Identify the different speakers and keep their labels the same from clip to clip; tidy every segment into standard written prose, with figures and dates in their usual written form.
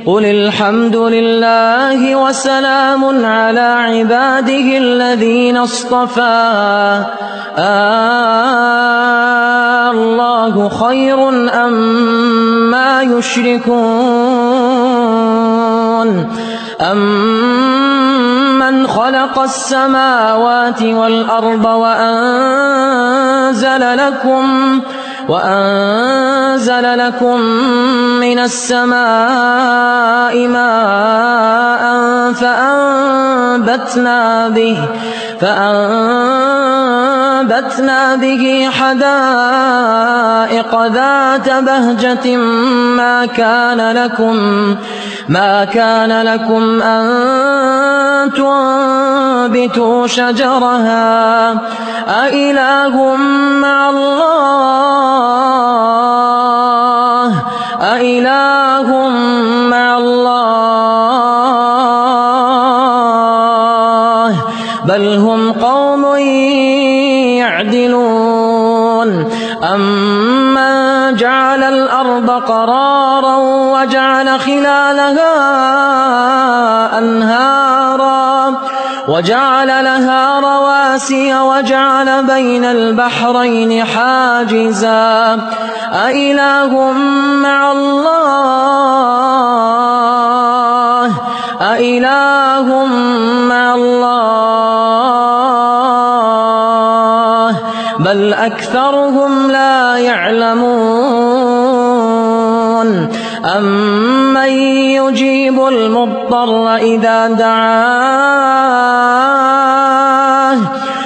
Speaker 1: قل الحمد لله وسلام على عباده الذين اصطفى الله خير أما يشركون أمن خلق السماوات والأرض وأنزل لكم من السماء ماء فأنبتنا به حدائق ذات بهجة ما كان لكم أن تنبتوا شجرها أإله مع الله بل هم قوم يعدلون أمن جعل الأرض قرارا وجعل خلالها أنهارا وجعل لها رواسي وجعل بين البحرين حاجزا أإله مع الله بل أكثرهم لا يعلمون أمن يجيب المضطر إذا دعاه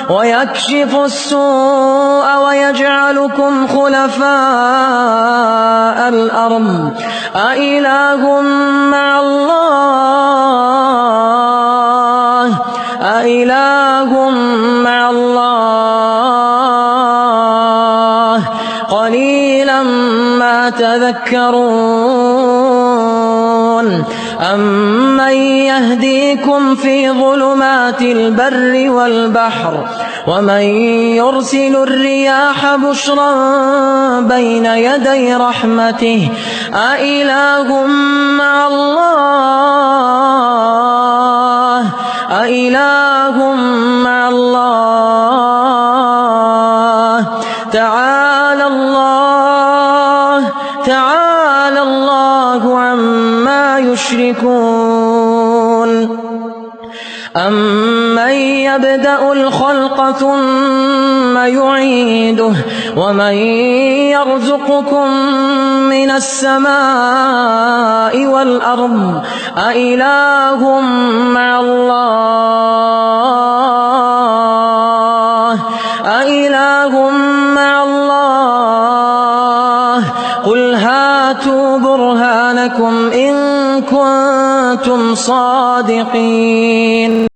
Speaker 1: ويكشف السوء ويجعلكم خلفاء الأرض أإله مع الله قليلا ما تذكرون أمن يهديكم في ظلمات البر والبحر ومن يرسل الرياح بشرا بين يدي رحمته أإله مع الله تعالى الله عما يشركون أمن يبدأ الخلق ثم يعيده ومن يرزقكم من السماء والأرض أإله مع الله قل هاتوا برهانكم إن كنتم صادقين.